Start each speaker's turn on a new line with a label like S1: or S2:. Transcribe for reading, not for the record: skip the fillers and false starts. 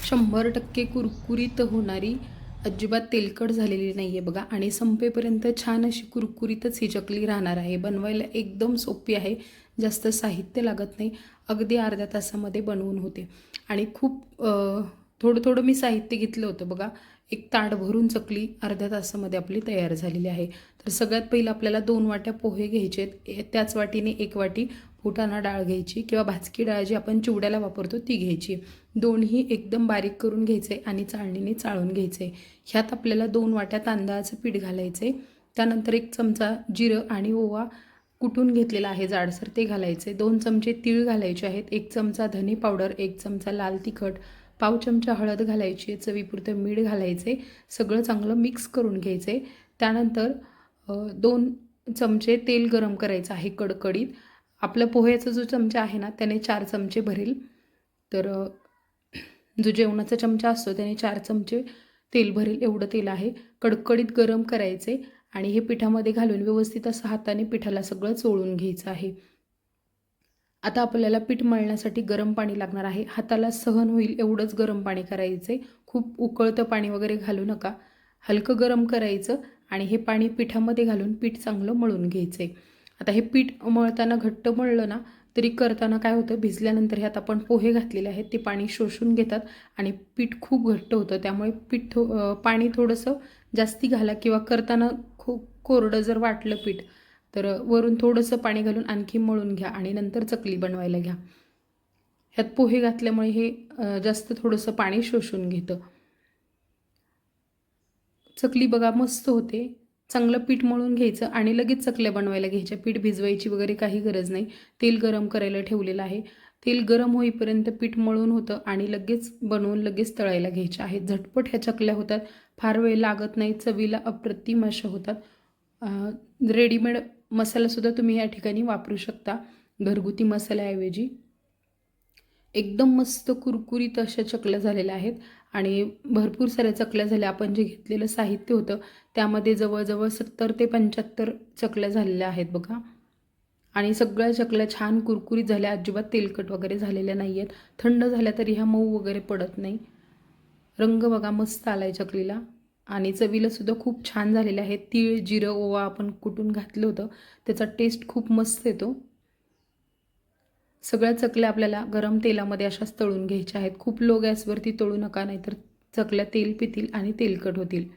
S1: 100% कुरकुरीत होणारी, अजिबात तेलकट झालेली नाही आहे बघा. आणि संपेपर्यंत छान अशी कुरकुरीतच ही चकली राहणार आहे. बनवायला एकदम सोपी आहे, जास्त साहित्य लागत नाही, अगदी अर्ध्या तासामध्ये बनवून होते. आणि खूप थोडं थोडं मी साहित्य घेतलं होतं बघा. एक ताट भरून चकली अर्ध्या तासामध्ये आपली तयार झालेली आहे. तर सगळ्यात पहिलं आपल्याला 2 वाट्या पोहे घ्यायचे आहेत. त्याच वाटीने 1 वाटी फुटाणा डाळ घ्यायची किंवा भाजकी डाळ जी आपण चिवड्याला वापरतो ती घ्यायची. दोन्ही एकदम बारीक करून घ्यायचे आणि चाळणीने चाळून घ्यायचे. ह्यात आपल्याला 2 वाट्या तांदळाचं पीठ घालायचे. त्यानंतर 1 चमचा जिरं आणि ओवा कुटून घेतलेला आहे जाडसर ते घालायचे. 2 चमचे तीळ घालायचे आहेत. 1 चमचा धने पावडर, 1 चमचा लाल तिखट, पाव चमचा हळद घालायची, चवीपुरतं मीठ घालायचे. सगळं चांगलं मिक्स करून घ्यायचे. त्यानंतर 2 चमचे तेल गरम करायचं आहे कडकडीत. आपलं पोह्याचा जो चमचा आहे ना त्याने 4 चमचे भरेल. तर जो जेवणाचा चमचा असतो त्याने 4 चमचे तेल भरेल एवढं तेल आहे. कडकडीत गरम करायचे आणि हे पिठामध्ये घालून व्यवस्थित असं हाताने पिठाला सगळं चोळून घ्यायचं आहे. आता आपल्याला पीठ मळण्यासाठी गरम पाणी लागणार आहे. हाताला सहन होईल एवढंच गरम पाणी करायचे. खूप उकळतं पाणी वगैरे घालू नका. हलकं गरम करायचं आणि हे पाणी पिठामध्ये घालून पीठ चांगलं मळून घ्यायचं. आता हे पीठ मळताना घट्ट मळलं ना तरी करताना काय होतं, भिजल्यानंतर ह्यात आपण पोहे घातलेले आहेत ते पाणी शोषून घेतात आणि पीठ खूप घट्ट होतं. त्यामुळे पाणी थोडंसं जास्ती घाला किंवा करताना खूप कोरडं जर वाटलं पीठ तर वरून थोडंसं पाणी घालून आणखी मळून घ्या आणि नंतर चकली बनवायला घ्या. ह्यात पोहे घातल्यामुळे हे जास्त थोडंसं पाणी शोषून घेतं. चकली बघा मस्त होते. चांगलं पीठ मळून घ्यायचं आणि लगेच चकल्या बनवायला घ्यायच्या. पीठ भिजवायची वगैरे काही गरज नाही. तेल गरम करायला ठेवलेलं आहे. तेल गरम होईपर्यंत पीठ मळून होतं आणि लगेच बनवून लगेच तळायला घ्यायच्या आहेत. झटपट ह्या चकल्या होतात. फार वेळ लागत नाही. चवीला अप्रतिम अशा होतात. रेडीमेड मसालासुद्धा तुम्ही या ठिकाणी वापरू शकता घरगुती मसाल्याऐवजी. एकदम मस्त कुरकुरीत अशा चकल्या झालेल्या आहेत आणि भरपूर साऱ्या चकल्या झाल्या. आपण जे घेतलेलं साहित्य होतं त्यामध्ये जवळजवळ 70 ते 75 चकल्या झालेल्या आहेत बघा. आणि सगळ्या चकल्या छान कुरकुरीत झाल्या, अजिबात तेलकट वगैरे झालेल्या नाही आहेत. थंड झाल्या तरी ह्या मऊ वगैरे पडत नाही. रंग बघा मस्त आला आहे चकलीला आणि चवीलासुद्धा खूप छान झालेले आहेत. तीळ, जिरं, ओवा आपण कुटून घातलं होतं त्याचा टेस्ट खूप मस्त येतो. सगळ्या चकल्या आपल्याला गरम तेलामध्ये अशाच तळून घ्यायच्या आहेत. खूप लो गॅसवरती तळू नका, नाहीतर चकल्या तेल पितील आणि तेलकट होतील.